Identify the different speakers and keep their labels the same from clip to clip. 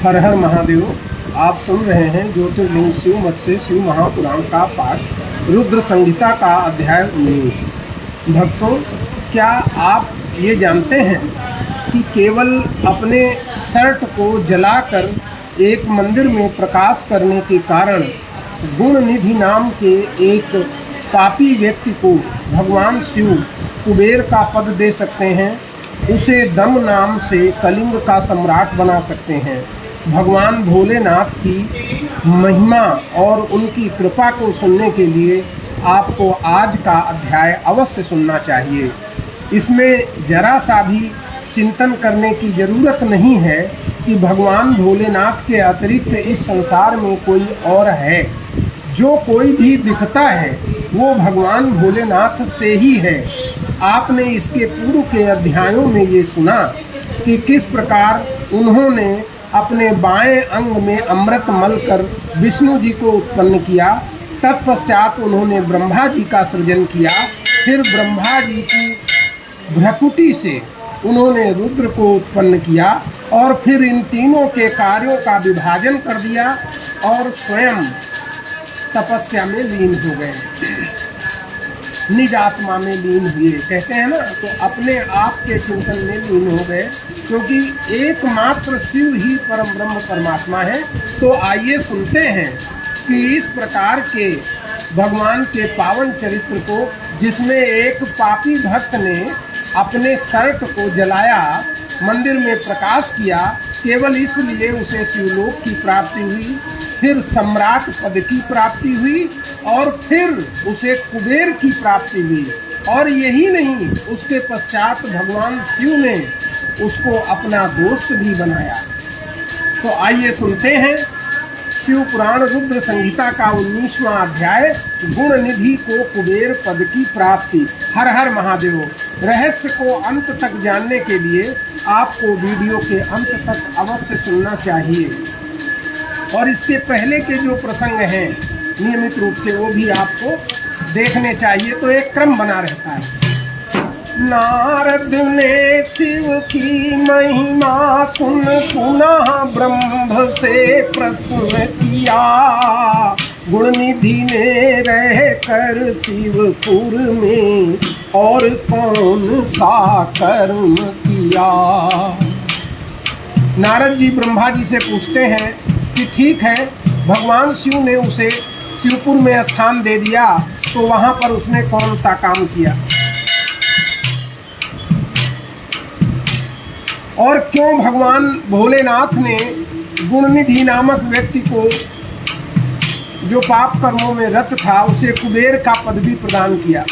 Speaker 1: हर हर महादेव। आप सुन रहे हैं ज्योतिर्लिंग शिव मठ से शिव महापुराण का पाठ रुद्र संहिता का अध्याय 19। भक्तों, क्या आप ये जानते हैं कि केवल अपने शर्ट को जलाकर एक मंदिर में प्रकाश करने के कारण गुण निधि नाम के एक पापी व्यक्ति को भगवान शिव कुबेर का पद दे सकते हैं, उसे दम नाम से कलिंग का सम्राट बना सकते हैं। भगवान भोलेनाथ की महिमा और उनकी कृपा को सुनने के लिए आपको आज का अध्याय अवश्य सुनना चाहिए। इसमें जरा सा भी चिंतन करने की ज़रूरत नहीं है कि भगवान भोलेनाथ के अतिरिक्त इस संसार में कोई और है। जो कोई भी दिखता है वो भगवान भोलेनाथ से ही है। आपने इसके पूर्व के अध्यायों में ये सुना कि किस प्रकार उन्होंने अपने बाएं अंग में अमृत मलकर विष्णु जी को उत्पन्न किया। तत्पश्चात उन्होंने ब्रह्मा जी का सृजन किया। फिर ब्रह्मा जी की भ्रकुटी से उन्होंने रुद्र को उत्पन्न किया और फिर इन तीनों के कार्यों का विभाजन कर दिया और स्वयं तपस्या में लीन हो गए, निज आत्मा में लीन हुए। कहते हैं ना, तो अपने आप के चिंतन में लीन हो गए, क्योंकि एकमात्र शिव ही परम ब्रह्म परमात्मा है। तो आइए सुनते हैं कि इस प्रकार के भगवान के पावन चरित्र को, जिसमें एक पापी भक्त ने अपने शर्ट को जलाया, मंदिर में प्रकाश किया, केवल इसलिए उसे शिवलोक की प्राप्ति हुई, फिर सम्राट पद की प्राप्ति हुई और फिर उसे कुबेर की प्राप्ति हुई। और यही नहीं, उसके पश्चात भगवान शिव ने उसको अपना दोस्त भी बनाया। तो आइए सुनते हैं शिव पुराण रुद्र संहिता का 19वां अध्याय, गुण निधि को कुबेर पद की प्राप्ति। हर हर महादेव। रहस्य को अंत तक जानने के लिए आपको वीडियो के अंत तक अवश्य सुनना चाहिए और इसके पहले के जो प्रसंग हैं नियमित रूप से वो भी आपको देखने चाहिए, तो एक क्रम बना रहता है। नारद ने शिव की महिमा सुना ब्रह्म से प्रश्न किया, गुणनिधि ने रहकर शिवपुर में और कौन सा कर्म किया। नारद जी ब्रह्मा जी से पूछते हैं कि ठीक है, भगवान शिव ने उसे शिवपुर में स्थान दे दिया, तो वहाँ पर उसने कौन सा काम किया और क्यों भगवान भोलेनाथ ने गुणनिधि नामक व्यक्ति को, जो पाप कर्मों में रत था, उसे कुबेर का पद भी प्रदान किया।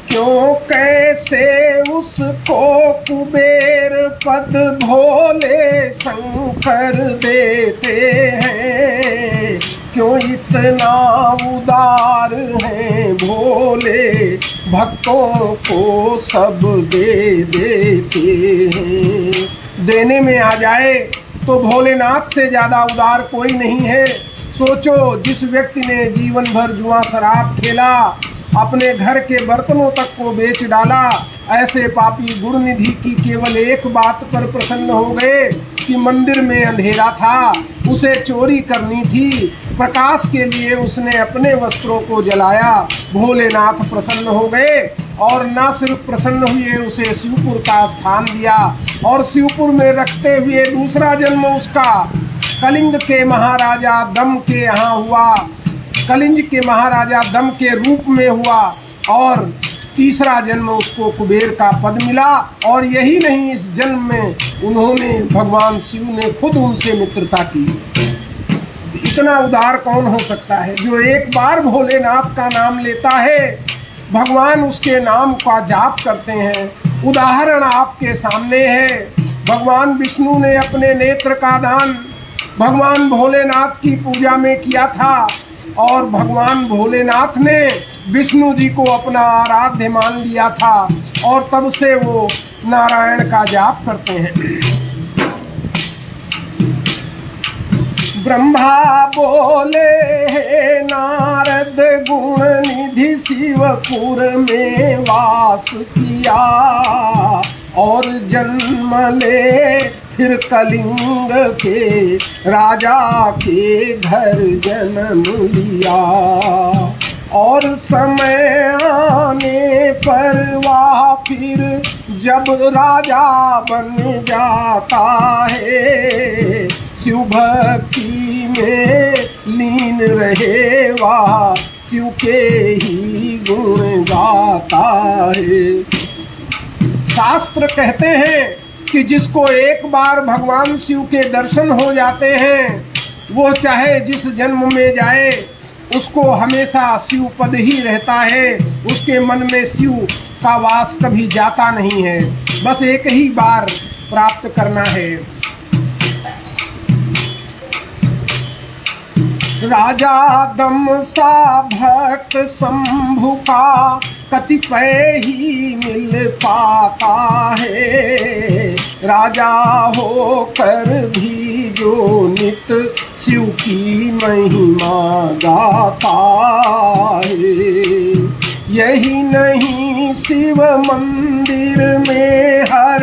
Speaker 1: क्यों कैसे उसको कुबेर पद भोले शंकर देते हैं, क्यों इतना उदार हैं भोले, भक्तों को सब दे देते हैं। देने में आ जाए तो भोलेनाथ से ज़्यादा उदार कोई नहीं है। सोचो, जिस व्यक्ति ने जीवन भर जुआ शराब खेला, अपने घर के बर्तनों तक को बेच डाला, ऐसे पापी गुणनिधि की केवल एक बात पर प्रसन्न हो गए कि मंदिर में अंधेरा था, उसे चोरी करनी थी, प्रकाश के लिए उसने अपने वस्त्रों को जलाया। भोलेनाथ प्रसन्न हो गए और न सिर्फ प्रसन्न हुए, उसे शिवपुर का स्थान दिया और शिवपुर में रखते हुए दूसरा जन्म उसका कलिंग के महाराजा दम के यहाँ हुआ, कलिंग के महाराजा दम के रूप में हुआ और तीसरा जन्म उसको कुबेर का पद मिला। और यही नहीं, इस जन्म में उन्होंने, भगवान शिव ने खुद उनसे मित्रता की। इतना उदार कौन हो सकता है जो एक बार भोलेनाथ का नाम लेता है, भगवान उसके नाम का जाप करते हैं। उदाहरण आपके सामने है। भगवान विष्णु ने अपने नेत्र का दान भगवान भोलेनाथ की पूजा में किया था और भगवान भोलेनाथ ने विष्णु जी को अपना आराध्य मान लिया था और तब से वो नारायण का जाप करते हैं। ब्रह्मा बोले हे नारद, गुण निधि शिवपुर में वास किया, और जन्म ले फिर कलिंग के राजा के घर जन्म लिया। और समय आने पर वह फिर जब राजा बन जाता है, शिव भक्ति में लीन रहे वह शिव के ही गुण गाता है। शास्त्र कहते हैं कि जिसको एक बार भगवान शिव के दर्शन हो जाते हैं, वो चाहे जिस जन्म में जाए उसको हमेशा शिव पद ही रहता है, उसके मन में शिव का वास कभी जाता नहीं है, बस एक ही बार प्राप्त करना है। राजा दम सा भक्त शंभु का कतिपय ही मिल पाता है, राजा होकर भी जो नित शिव की महिमा गाता है। यही नहीं शिव मंदिर में हर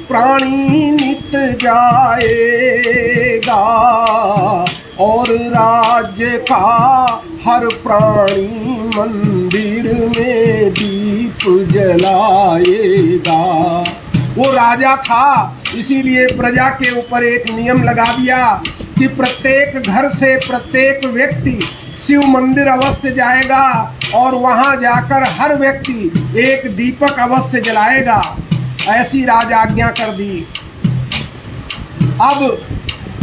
Speaker 1: प्राणी नित जाएगा, और राज्य का हर प्राणी मंदिर में दीप जलाएगा। वो राजा था, इसीलिए प्रजा के ऊपर एक नियम लगा दिया कि प्रत्येक घर से प्रत्येक व्यक्ति शिव मंदिर अवश्य जाएगा, और वहां जाकर हर व्यक्ति एक दीपक अवश्य जलाएगा। ऐसी राज आज्ञा कर दी। अब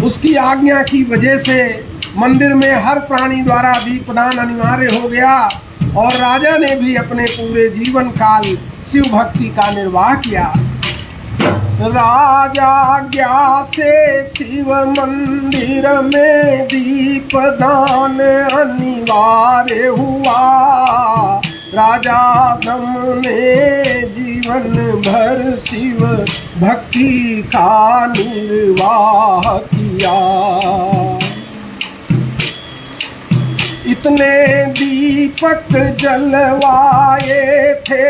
Speaker 1: उसकी आज्ञा की वजह से मंदिर में हर प्राणी द्वारा दीपदान अनिवार्य हो गया, और राजा ने भी अपने पूरे जीवन काल शिव भक्ति का निर्वाह किया। राजाज्ञा से शिव मंदिर में दीपदान अनिवार्य हुआ, राजा दम ने जीवन भर शिव भक्ति का निर्वाह किया। इतने दीपक जलवाए थे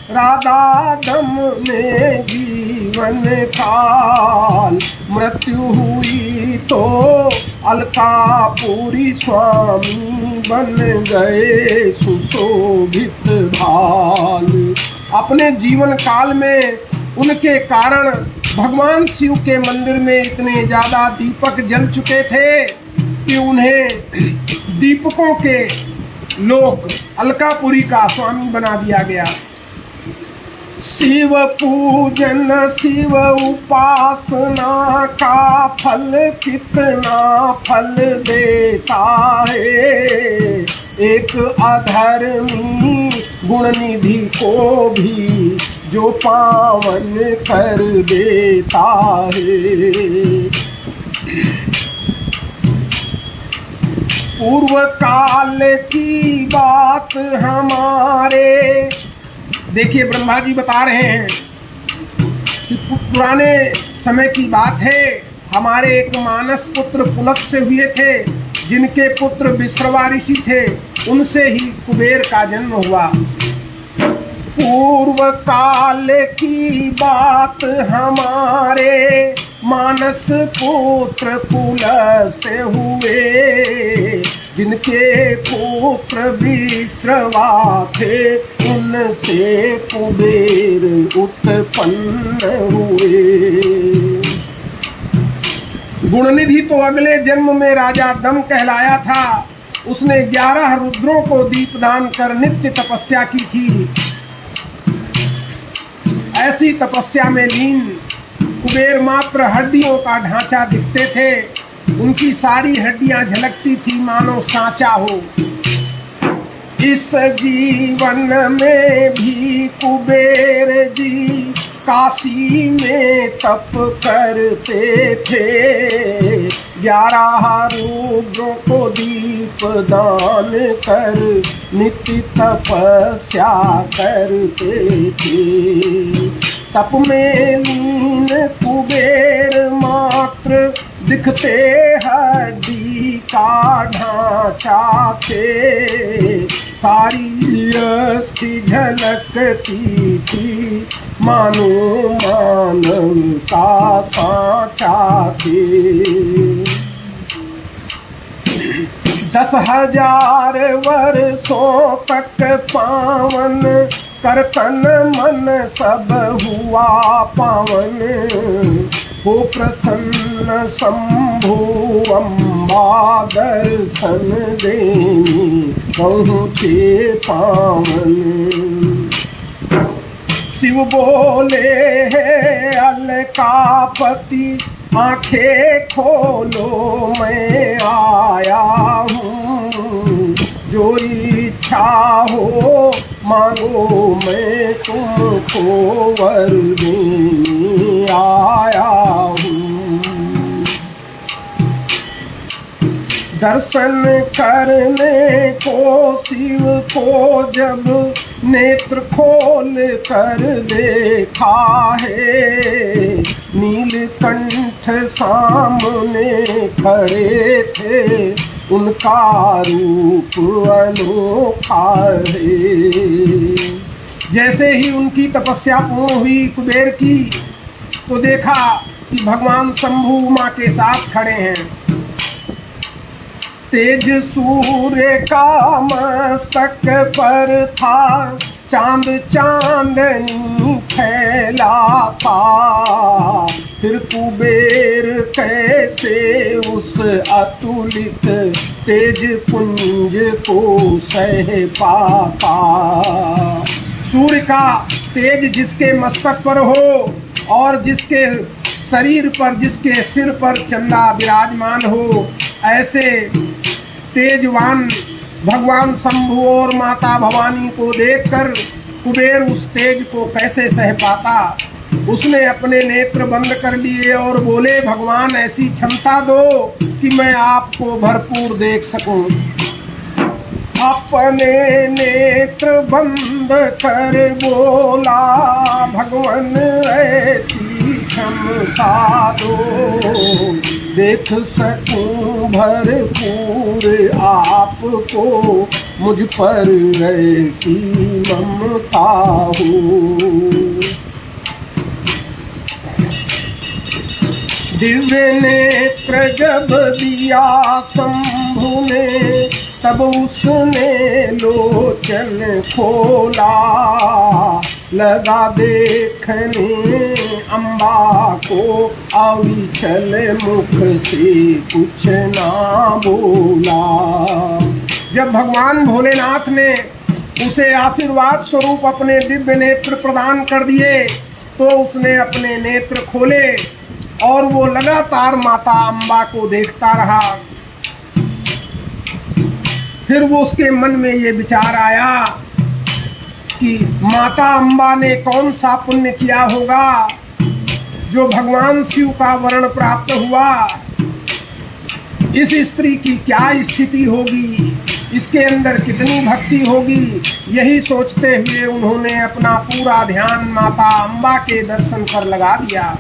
Speaker 1: राधा दम ने जीवन काल, मृत्यु हुई तो अलकापुरी स्वामी बन गए सुशोभित भाल। अपने जीवन काल में उनके कारण भगवान शिव के मंदिर में इतने ज़्यादा दीपक जल चुके थे कि उन्हें दीपकों के लोक अलकापुरी का स्वामी बना दिया गया। शिव पूजन शिव उपासना का फल कितना फल देता है, एक अधर्मी गुणनिधि को भी जो पावन कर देता है। पूर्व काल की बात हमारे, देखिए ब्रह्मा जी बता रहे हैं कि पुराने समय की बात है। हमारे एक मानस पुत्र पुलक से हुए थे, जिनके पुत्र विश्रवा ऋषि थे, उनसे ही कुबेर का जन्म हुआ। पूर्व काल की बात हमारे मानस पुत्र पुलस्त्य हुए, जिनके पुत्र विश्रवा थे, उनसे कुबेर उत्पन्न हुए। गुणनिधि तो अगले जन्म में राजा दम कहलाया था। उसने 11 रुद्रों को दीपदान कर नित्य तपस्या की थी। ऐसी तपस्या में लीन कुबेर मात्र हड्डियों का ढांचा दिखते थे। उनकी सारी हड्डियां झलकती थी मानो सांचा हो। इस जीवन में भी कुबेर जी काशी में तप करते थे। 11 रुद्रों को दीप दान कर नित्य तपस्या करते थे। तप में लीन कुबेर मात्र दिखते हड्डी का ढांचा थे, सारी अस्थि झलकती थी मानो मानव का सांचा थे। 10,000 वर्षों तक पावन कर तन मन सब हुआ पावन, हो प्रसन्न शंभु अम्बा दर्शन देनी पहुँचे पावन। शिव बोले है अलकापति आंखें खोलो मैं आया हूँ, जो इच्छा हो मांगो मैं तुमको वर देने आया हूँ। दर्शन करने को शिव को जब नेत्र खोल कर देखा है, नीलकंठ सामने खड़े थे उनका रूप अनोखा है। जैसे ही उनकी तपस्या पूर्ण हुई कुबेर की, तो देखा कि भगवान शंभु माँ के साथ खड़े हैं। तेज सूर्य का मस्तक पर था, चांद चांदनी फैला था, फिर कुबेर कैसे उस अतुलित तेज पुंज को सह पाता। सूर्य का तेज जिसके मस्तक पर हो और जिसके शरीर पर, जिसके सिर पर चंदा विराजमान हो, ऐसे तेजवान भगवान शंभु और माता भवानी को देखकर कुबेर उस तेज को कैसे सह पाता। उसने अपने नेत्र बंद कर लिए और बोले, भगवान ऐसी क्षमता दो कि मैं आपको भरपूर देख सकूं। अपने नेत्र बंद कर बोला, भगवान ऐसी क्षमता दो, देख सकूं भरपूर आपको, मुझ पर ऐसी ममता हो। दिव्य नेत्र जब दिया शंभु ने, तब उसने लोचन खोला, लगा देखने अम्बा को, अविचल मुख से कुछ ना बोला। जब भगवान भोलेनाथ ने उसे आशीर्वाद स्वरूप अपने दिव्य नेत्र प्रदान कर दिए, तो उसने अपने नेत्र खोले और वो लगातार माता अम्बा को देखता रहा। फिर वो उसके मन में ये विचार आया कि माता अम्बा ने कौन सा पुण्य किया होगा जो भगवान शिव का वर्ण प्राप्त हुआ। इस स्त्री की क्या स्थिति होगी, इसके अंदर कितनी भक्ति होगी। यही सोचते हुए उन्होंने अपना पूरा ध्यान माता अम्बा के दर्शन पर लगा दिया।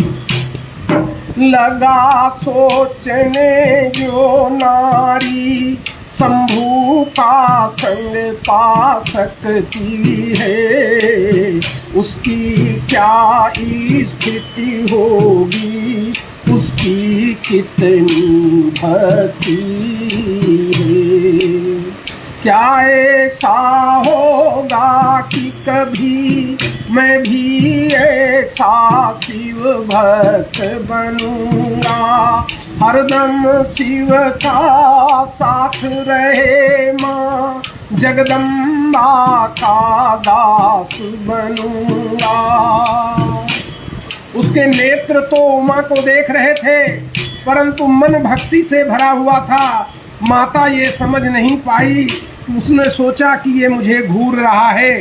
Speaker 1: लगा सोचने जो नारी शंभु का संग पा सकती है, उसकी क्या स्थिति होगी, उसकी कितनी भक्ति है। क्या ऐसा होगा कि कभी मैं भी ऐसा शिव भक्त बनूंगा, हरदम शिव का साथ रहे माँ जगदम्बा का दास बनूंगा। उसके नेत्र तो उमा को देख रहे थे, परंतु मन भक्ति से भरा हुआ था। माता ये समझ नहीं पाई। उसने सोचा कि ये मुझे घूर रहा है।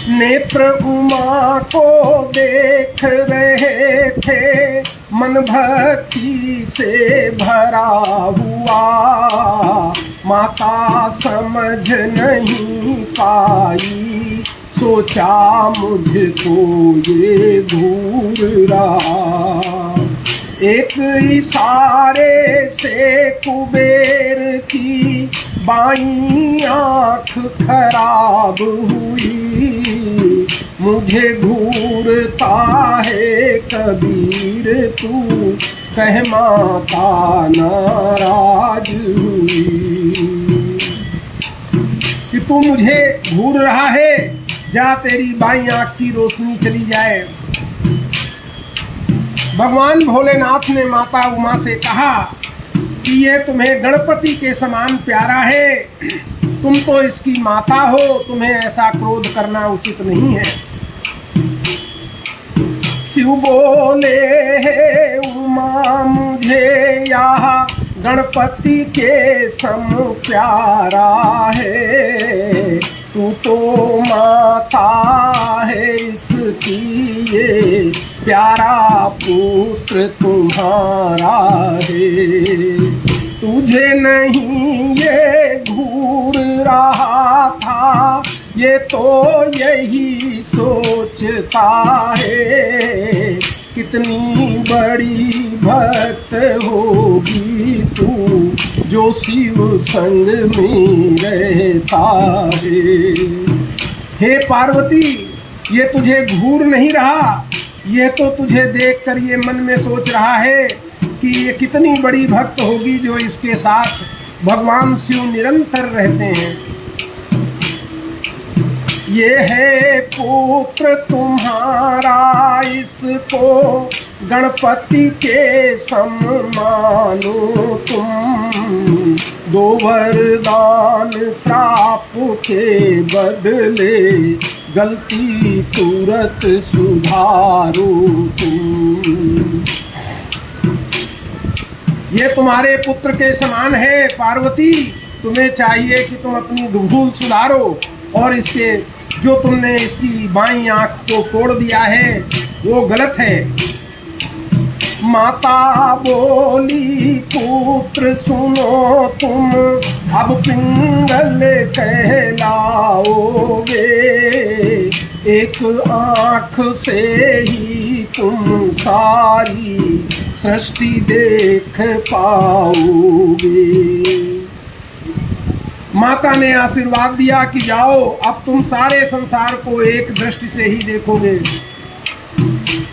Speaker 1: नेत्र उमा को देख रहे थे, मन भक्ति से भरा हुआ। माता समझ नहीं पाई सोचा मुझको ये घूर रहा। एक इशारे से कुबेर की बाईं आँख खराब हुई। मुझे घूरता है कबीर तू कह माता नाराज हुई। कि तू मुझे घूर रहा है, जा तेरी बाईं आँख की रोशनी चली जाए। भगवान भोलेनाथ ने माता उमा से कहा कि ये तुम्हें गणपति के समान प्यारा है, तुम तो इसकी माता हो, तुम्हें ऐसा क्रोध करना उचित नहीं है। शिव बोले हे उमा मुझे यह गणपति के सम प्यारा है। तू तो माता है इसकी, ये प्यारा पुत्र तुम्हारा है। तुझे नहीं ये घूर रहा था, ये तो यही सोचता है। कितनी बड़ी भक्त होगी तू जो शिव संग में रहता है। हे पार्वती, ये तुझे घूर नहीं रहा, ये तो तुझे देखकर ये मन में सोच रहा है कि ये कितनी बड़ी भक्त होगी जो इसके साथ भगवान शिव निरंतर रहते हैं। ये है पुत्र तुम्हारा, इसको गणपति के सम मानो तुम। दो वरदान श्राप के बदले, गलती तुरंत सुधारो तुम। ये तुम्हारे पुत्र के समान है पार्वती, तुम्हें चाहिए कि तुम अपनी भूल सुधारो और इसके जो तुमने इसकी बाईं आंख को तोड़ दिया है वो गलत है। माता बोली पुत्र सुनो तुम, अब पिंगल कहलाओगे। एक आँख से ही तुम सारी सृष्टि देख पाओगे। माता ने आशीर्वाद दिया कि जाओ, अब तुम सारे संसार को एक दृष्टि से ही देखोगे।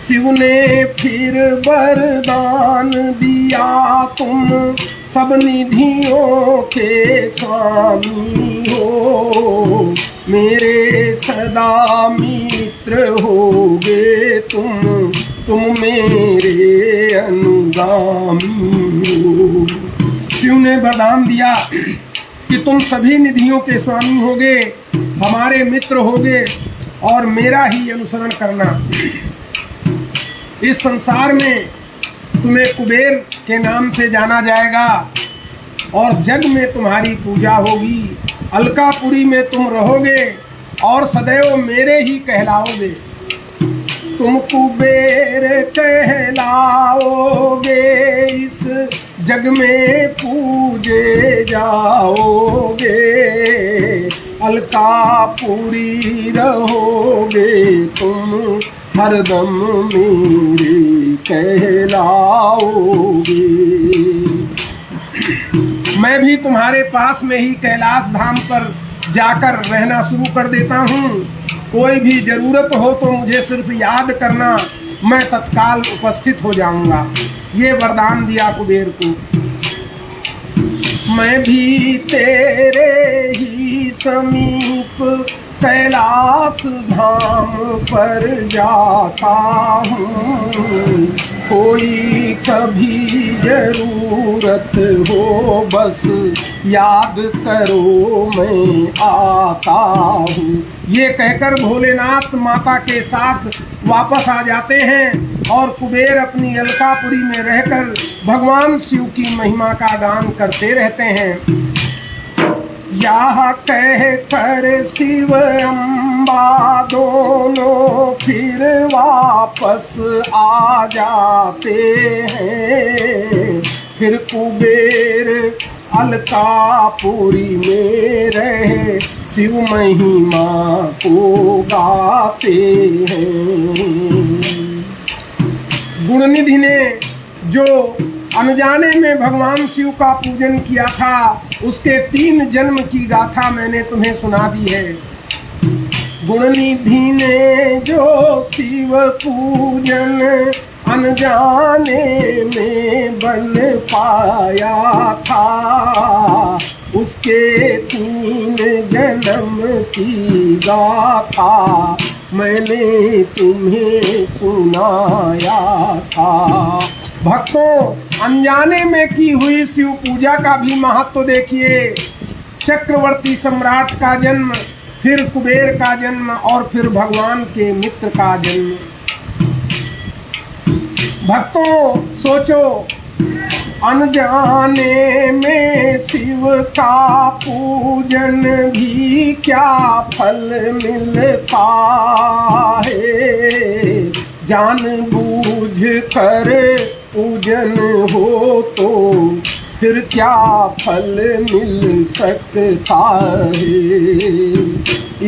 Speaker 1: शिव ने फिर वरदान दिया, तुम सब निधियों के स्वामी हो। मेरे सदा मित्र होगे तुम मेरे अनुगामी हो। शिव ने वरदान दिया कि तुम सभी निधियों के स्वामी होगे, हमारे मित्र होगे और मेरा ही अनुसरण करना। इस संसार में तुम्हें कुबेर के नाम से जाना जाएगा और जग में तुम्हारी पूजा होगी। अलकापुरी में तुम रहोगे और सदैव मेरे ही कहलाओगे। तुम कुबेर कहलाओगे, इस जग में पूजे जाओगे। अलकापुरी रहोगे तुम, हरदम मेरे कहलाओगे। मैं भी तुम्हारे पास में ही कैलाश धाम पर जाकर रहना शुरू कर देता हूँ। कोई भी ज़रूरत हो तो मुझे सिर्फ याद करना, मैं तत्काल उपस्थित हो जाऊंगा। ये वरदान दिया कुबेर को। मैं भी तेरे ही समीप कैलाश धाम पर जाता हूँ। कोई कभी जरूरत हो बस याद करो मैं आता हूँ। ये कहकर भोलेनाथ माता के साथ वापस आ जाते हैं और कुबेर अपनी अलकापुरी में रहकर भगवान शिव की महिमा का गान करते रहते हैं। यह कह कर शिव अम्बा दोनों फिर वापस आ जाते हैं। फिर कुबेर अलकापुरी में रहे शिव महिमा को गाते हैं। गुणनिधि ने जो अनजाने में भगवान शिव का पूजन किया था, उसके 3 जन्म की गाथा मैंने तुम्हें सुना दी है। गुणनिधि ने जो शिव पूजन अनजाने में बन पाया था, उसके 3 जन्म की गाथा मैंने तुम्हें सुनाया था। भक्तों, अनजाने में की हुई शिव पूजा का भी महत्व देखिए। चक्रवर्ती सम्राट का जन्म, फिर कुबेर का जन्म और फिर भगवान के मित्र का जन्म। भक्तों सोचो, अनजाने में शिव का पूजन भी क्या फल मिलता है। जानबूझ कर पूजन हो तो फिर क्या फल मिल सकता है।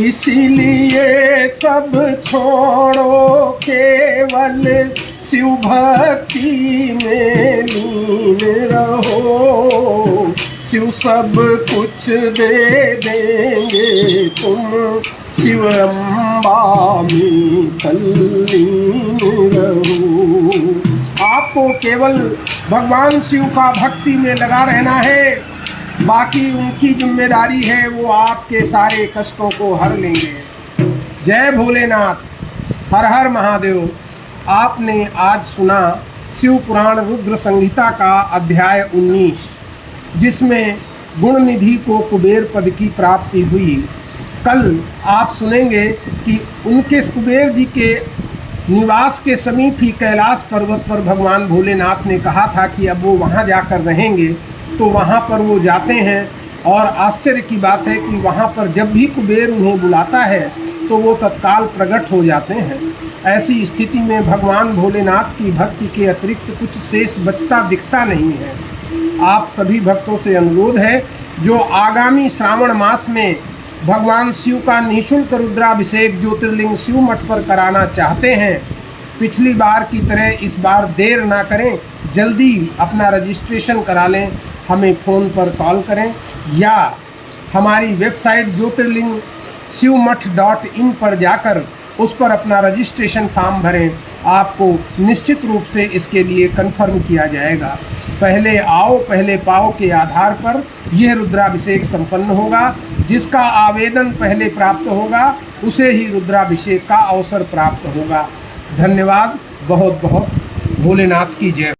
Speaker 1: इसीलिए सब छोड़ो, केवल शिव भक्ति में लीन रहो। शिव सब कुछ दे देंगे, तुम शिव अम्बा में तल्लीन रहो। आपको केवल भगवान शिव का भक्ति में लगा रहना है, बाकी उनकी जिम्मेदारी है, वो आपके सारे कष्टों को हर लेंगे। जय भोलेनाथ, हर हर महादेव। आपने आज सुना शिव पुराण रुद्र संहिता का अध्याय 19, जिसमें गुणनिधि को कुबेर पद की प्राप्ति हुई। कल आप सुनेंगे कि उनके कुबेर जी के निवास के समीप ही कैलाश पर्वत पर भगवान भोलेनाथ ने कहा था कि अब वो वहाँ जाकर रहेंगे। तो वहाँ पर वो जाते हैं और आश्चर्य की बात है कि वहाँ पर जब भी कुबेर उन्हें बुलाता है तो वो तत्काल प्रकट हो जाते हैं। ऐसी स्थिति में भगवान भोलेनाथ की भक्ति के अतिरिक्त कुछ शेष बचता दिखता नहीं है। आप सभी भक्तों से अनुरोध है, जो आगामी श्रावण मास में भगवान शिव का निःशुल्क रुद्राभिषेक ज्योतिर्लिंग शिव मठ पर कराना चाहते हैं, पिछली बार की तरह इस बार देर ना करें, जल्दी अपना रजिस्ट्रेशन करा लें। हमें फ़ोन पर कॉल करें या हमारी वेबसाइट ज्योतिर्लिंग शिवमठ.in पर जाकर उस पर अपना रजिस्ट्रेशन फॉर्म भरें। आपको निश्चित रूप से इसके लिए कन्फर्म किया जाएगा। पहले आओ पहले पाओ के आधार पर यह रुद्राभिषेक संपन्न होगा। जिसका आवेदन पहले प्राप्त होगा उसे ही रुद्राभिषेक का अवसर प्राप्त होगा। धन्यवाद। बहुत बहुत भोलेनाथ की जय।